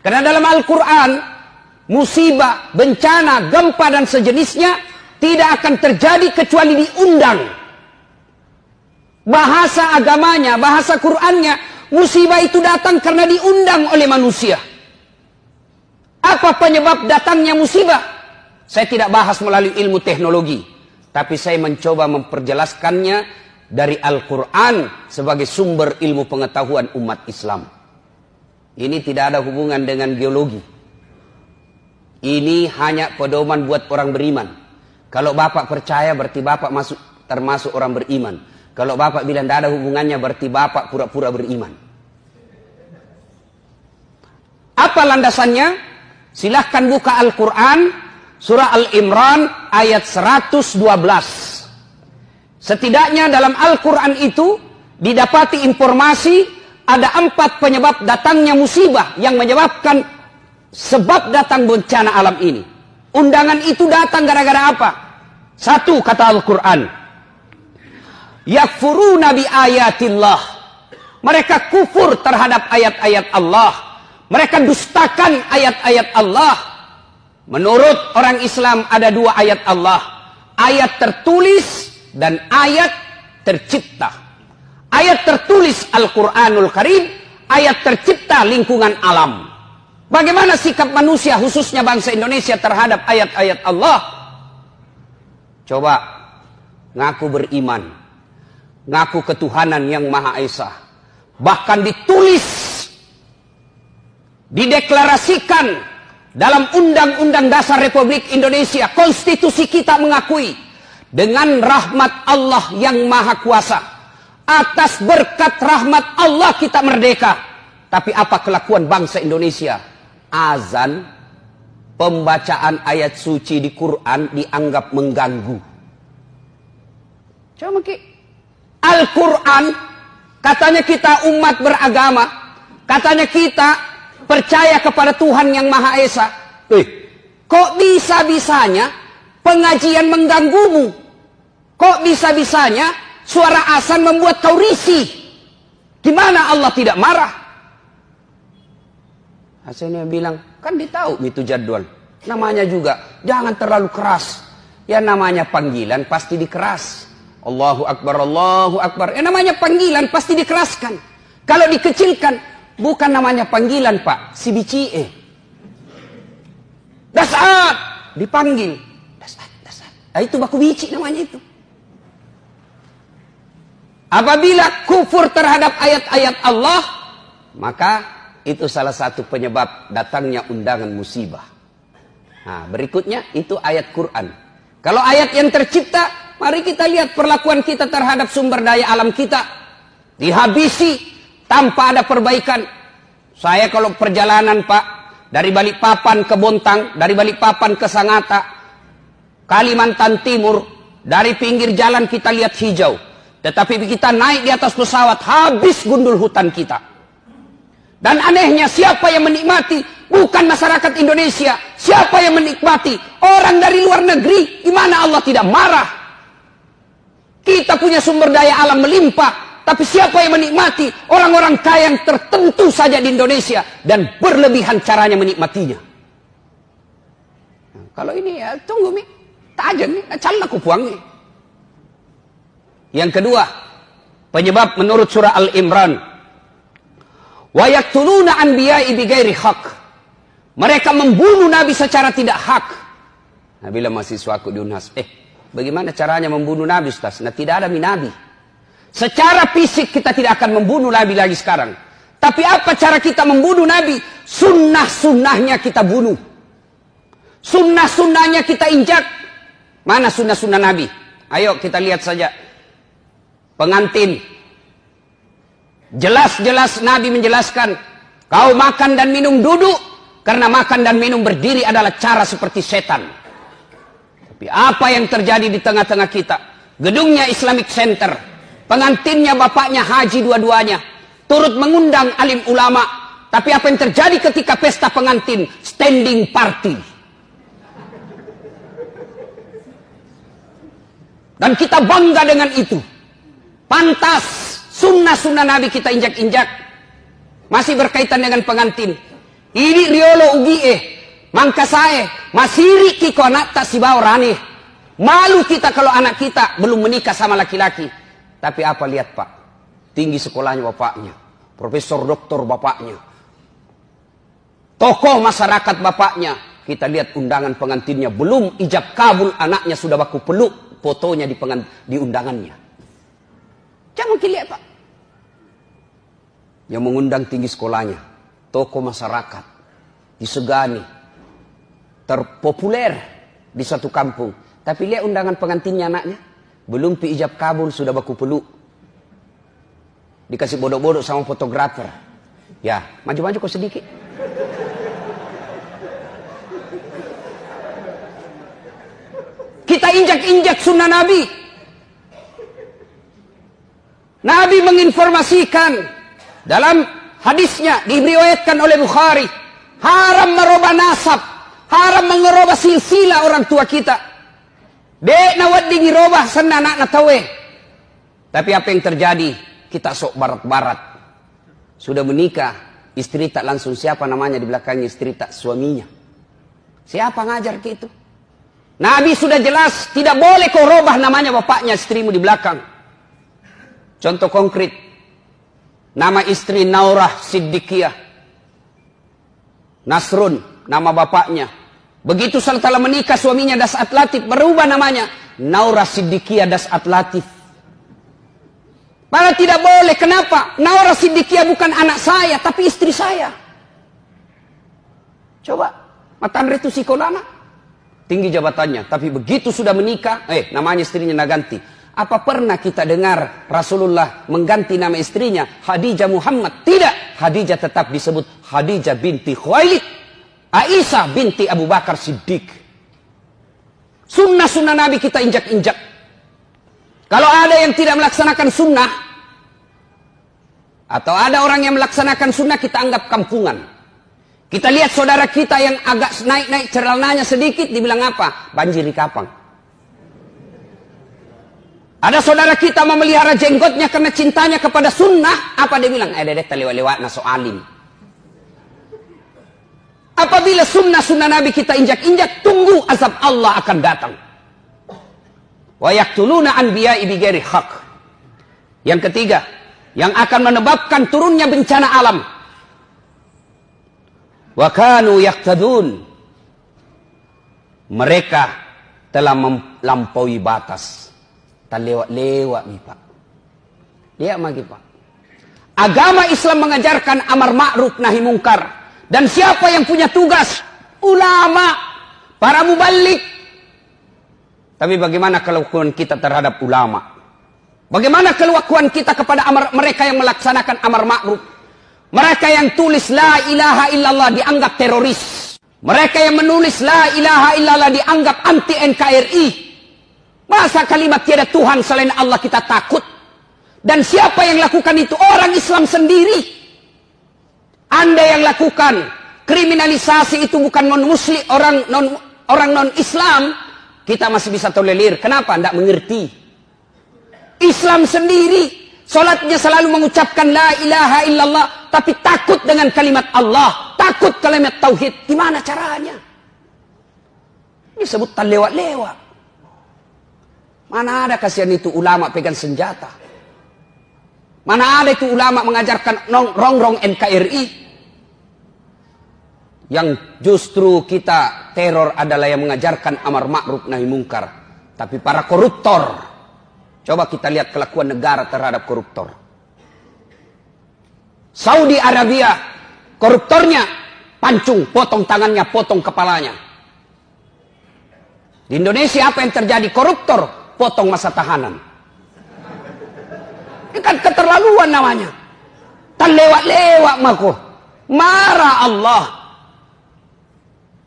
Karena dalam Al-Quran, musibah, bencana, gempa dan sejenisnya tidak akan terjadi kecuali diundang. Bahasa agamanya, bahasa Qur'annya, musibah itu datang karena diundang oleh manusia. Apa penyebab datangnya musibah? Saya tidak bahas melalui ilmu teknologi, tapi saya mencoba memperjelaskannya dari Al-Quran sebagai sumber ilmu pengetahuan umat Islam. Ini tidak ada hubungan dengan geologi. Ini hanya pedoman buat orang beriman. Kalau Bapak percaya berarti Bapak termasuk orang beriman. Kalau Bapak bilang tidak ada hubungannya berarti Bapak pura-pura beriman. Apa landasannya? Silahkan buka Al-Quran, surah Al-Imran ayat 112. Setidaknya dalam Al-Quran itu didapati informasi ada 4 penyebab datangnya musibah yang menyebabkan sebab datang bencana alam ini. Undangan itu datang gara-gara apa? 1, kata Al-Quran, yakfuruna bi ayatillah. Mereka kufur terhadap ayat-ayat Allah. Mereka dustakan ayat-ayat Allah. Menurut orang Islam ada 2 ayat Allah. Ayat tertulis dan ayat tercipta. Ayat tertulis Al-Quranul Karim, ayat tercipta lingkungan alam. Bagaimana sikap manusia khususnya bangsa Indonesia terhadap ayat-ayat Allah? Coba ngaku beriman, ngaku ketuhanan yang Maha Esa. Bahkan ditulis, dideklarasikan dalam Undang-Undang Dasar Republik Indonesia. Konstitusi kita mengakui dengan rahmat Allah yang Maha Kuasa. Atas berkat rahmat Allah kita merdeka. Tapi apa kelakuan bangsa Indonesia? Azan, pembacaan ayat suci di Quran dianggap mengganggu. Coba Al-Quran, katanya kita umat beragama, katanya kita percaya kepada Tuhan yang Maha Esa. Kok bisa-bisanya pengajian mengganggumu? Kok bisa-bisanya suara azan membuat kau risih? Gimana Allah tidak marah? Hasilnya bilang, kan ditahu itu jadwal. Namanya juga, jangan terlalu keras. Ya namanya panggilan pasti dikeras. Allahu Akbar, Allahu Akbar. Ya namanya panggilan pasti dikeraskan. Kalau dikecilkan, bukan namanya panggilan Pak, si bicie. Dasat, dipanggil. Dasat. Nah, itu baku bici namanya itu. Apabila kufur terhadap ayat-ayat Allah, maka itu salah satu penyebab datangnya undangan musibah. Nah, berikutnya itu ayat Quran. Kalau ayat yang tercipta, mari kita lihat perlakuan kita terhadap sumber daya alam kita. Dihabisi tanpa ada perbaikan. Saya kalau perjalanan Pak, dari Balikpapan ke Bontang, dari Balikpapan ke Sangatta, Kalimantan Timur, dari pinggir jalan kita lihat hijau. Tetapi kita naik di atas pesawat, habis gundul hutan kita. Dan anehnya siapa yang menikmati? Bukan masyarakat Indonesia. Siapa yang menikmati? Orang dari luar negeri. Gimana Allah tidak marah? Kita punya sumber daya alam melimpah. Tapi siapa yang menikmati? Orang-orang kaya yang tertentu saja di Indonesia. Dan berlebihan caranya menikmatinya. Nah, kalau ini ya tunggu mi. Tajam nih. Calon aku puang nih. Yang kedua, penyebab menurut surah Al-Imran, wa yaqtuluna anbiya'i bighairi haq. Mereka membunuh nabi secara tidak hak. Nah, bila mahasiswaku di Unhas, bagaimana caranya membunuh nabi Ustaz? Nah, tidak ada nabi. Secara fisik kita tidak akan membunuh nabi lagi sekarang. Tapi apa cara kita membunuh nabi? Sunnah-sunnahnya kita bunuh. Sunnah-sunnahnya kita injak. Mana sunnah-sunnah nabi? Ayo kita lihat saja. Pengantin. Jelas-jelas Nabi menjelaskan, kau makan dan minum duduk, karena makan dan minum berdiri adalah cara seperti setan. Tapi apa yang terjadi di tengah-tengah kita? Gedungnya Islamic Center, pengantinnya bapaknya haji dua-duanya, turut mengundang alim ulama. Tapi apa yang terjadi ketika pesta pengantin? Standing party. Dan kita bangga dengan itu. Pantas sunnah-sunnah Nabi kita injak-injak. Masih berkaitan dengan pengantin. Ini riolo ugie, mangka saya masiri kiko anak tak si baurani. Malu kita kalau anak kita belum menikah sama laki-laki. Tapi apa lihat Pak, tinggi sekolahnya bapaknya, profesor doktor bapaknya, tokoh masyarakat bapaknya. Kita lihat undangan pengantinnya, belum ijab kabul anaknya sudah baku peluk fotonya di undangannya. Jangan lihat Pak. Yang mengundang tinggi sekolahnya, tokoh masyarakat, disegani, terpopuler di satu kampung. Tapi lihat undangan pengantinnya anaknya, belum pi ijab kabul sudah baku peluk. Dikasih bodoh-bodoh sama fotografer. Ya, maju-maju kok sedikit. Kita injak-injak sunnah Nabi. Nabi menginformasikan dalam hadisnya diriwayatkan oleh Bukhari, haram merubah nasab, haram mengerubah silsilah orang tua kita. Dek nawad digirobah sana anak natawe. Tapi apa yang terjadi? Kita sok barat-barat. Sudah menikah, istri tak langsung siapa namanya di belakangnya, istri tak suaminya. Siapa ngajar gitu? Nabi sudah jelas tidak boleh kau robah namanya bapaknya istrimu di belakang. Contoh konkret, nama istri Naurah Siddiqiyah, Nasrun nama bapaknya. Begitu setelah menikah suaminya Das'at Latif, berubah namanya Naurah Siddiqiyah Das'at Latif. Padahal tidak boleh. Kenapa? Naurah Siddiqiyah bukan anak saya, tapi istri saya. Coba, Matandre itu sikolana, tinggi jabatannya, tapi begitu sudah menikah, namanya istrinya naganti. Apa pernah kita dengar Rasulullah mengganti nama istrinya Khadijah Muhammad? Tidak, Khadijah tetap disebut Khadijah binti Khuwailid, Aisyah binti Abu Bakar Siddiq. Sunnah-sunnah Nabi kita injak-injak. Kalau ada yang tidak melaksanakan sunnah, atau ada orang yang melaksanakan sunnah, kita anggap kampungan. Kita lihat saudara kita yang agak naik-naik celananya sedikit, dibilang apa? Banjir di kapang. Ada saudara kita memelihara jenggotnya karena cintanya kepada sunnah, apa dia bilang? Dedek lewat-lewat naso alim. Apabila sunnah-sunnah Nabi kita injak-injak, tunggu azab Allah akan datang. Wa yaqtuluna anbiya'i bighairi haq. Yang ketiga, yang akan menyebabkan turunnya bencana alam. Wa kanu yaqtadun. Mereka telah melampaui batas. Tak lewat-lewat nih Pak. Lihat lagi Pak. Agama Islam mengajarkan amar ma'ruf nahi mungkar. Dan siapa yang punya tugas? Ulama, para mubalik. Tapi bagaimana kelakuan kita terhadap ulama? Bagaimana kelakuan kita kepada mereka yang melaksanakan amar ma'ruf? Mereka yang tulis la ilaha illallah dianggap teroris. Mereka yang menulis la ilaha illallah dianggap anti NKRI. Masa kalimat tiada Tuhan selain Allah kita takut? Dan siapa yang lakukan itu? Orang Islam sendiri. Anda yang lakukan kriminalisasi itu bukan non-muslim, orang non-Islam, kita masih bisa tolerir. Kenapa? Tidak mengerti. Islam sendiri, solatnya selalu mengucapkan la ilaha illallah, tapi takut dengan kalimat Allah, takut kalimat tauhid. Gimana caranya? Disebut tak lewat-lewat. Mana ada kasihan itu ulama pegang senjata? Mana ada itu ulama mengajarkan rongrong NKRI? Yang justru kita teror adalah yang mengajarkan amar ma'ruf nahi mungkar. Tapi para koruptor, coba kita lihat kelakuan negara terhadap koruptor. Saudi Arabia, koruptornya pancung, potong tangannya, potong kepalanya. Di Indonesia apa yang terjadi? Koruptor, potong masa tahanan. Ini kan keterlaluan namanya. Tak lewat-lewat mako. Marah Allah.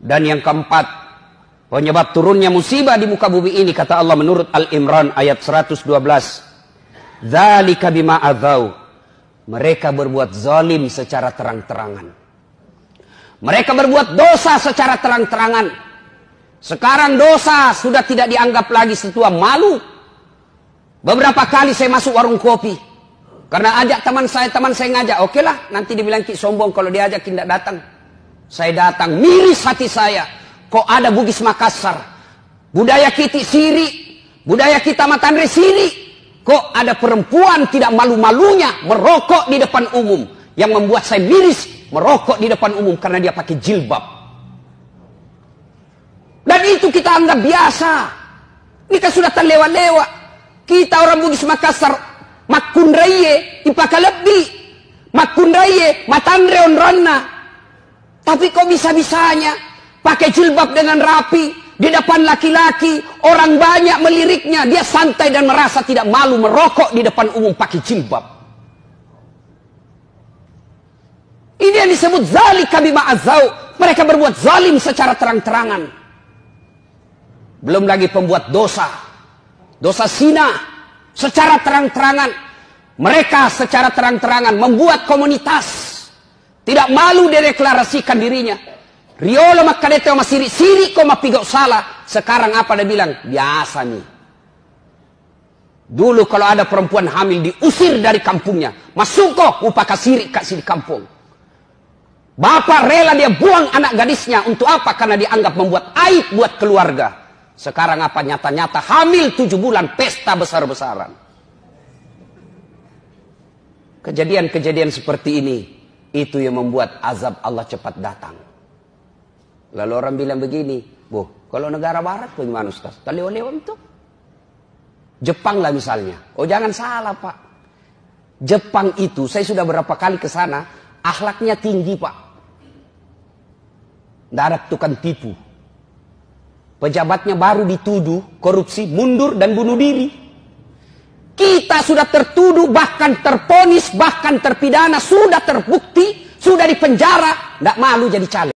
Dan yang keempat, penyebab turunnya musibah di muka bumi ini, kata Allah menurut Al-Imran ayat 112. Dzalika bima adzau. Mereka berbuat zalim secara terang-terangan. Mereka berbuat dosa secara terang-terangan. Sekarang dosa sudah tidak dianggap lagi sesuatu malu. Beberapa kali saya masuk warung kopi. Karena ajak teman saya ngajak. Oke lah, nanti dibilang ki sombong kalau diajak tidak datang. Saya datang, miris hati saya. Kok ada Bugis Makassar, budaya kita siri, budaya kita Matandre siri. Kok ada perempuan tidak malu-malunya merokok di depan umum. Yang membuat saya miris, merokok di depan umum karena dia pakai jilbab. Dan itu kita anggap biasa. Ini kan sudah terlewat-lewat. Kita orang Bugis Makassar, makundraye, ipaka lebih. Makundraye, Matandre onronna. Tapi kok bisa-bisanya pakai jilbab dengan rapi di depan laki-laki, orang banyak meliriknya, dia santai dan merasa tidak malu merokok di depan umum pakai jilbab. Ini yang disebut zalika bima azau. Mereka berbuat zalim secara terang-terangan. Belum lagi pembuat dosa, dosa zina secara terang-terangan. Mereka secara terang-terangan membuat komunitas. Tidak malu deklarasikan dirinya. Riolo makadete oma siri koma pigau salah. Sekarang apa dia bilang? Biasa nih. Dulu kalau ada perempuan hamil diusir dari kampungnya. Masuko upaka siri kasih di kampung. Bapak rela dia buang anak gadisnya. Untuk apa? Karena dianggap membuat aib buat keluarga. Sekarang apa? Nyata-nyata hamil 7 bulan. Pesta besar-besaran. Kejadian-kejadian seperti ini. Itu yang membuat azab Allah cepat datang. Lalu orang bilang begini, Bu, kalau negara barat bagaimana Ustaz? Tak lewat-lewat itu. Jepang lah misalnya. Oh jangan salah Pak. Jepang itu, saya sudah berapa kali ke sana, akhlaknya tinggi Pak. Tidak ada tukang tipu. Pejabatnya baru dituduh korupsi, mundur dan bunuh diri. Kita sudah tertuduh, bahkan terponis, bahkan terpidana, sudah terbukti, sudah dipenjara, tidak malu jadi caleg.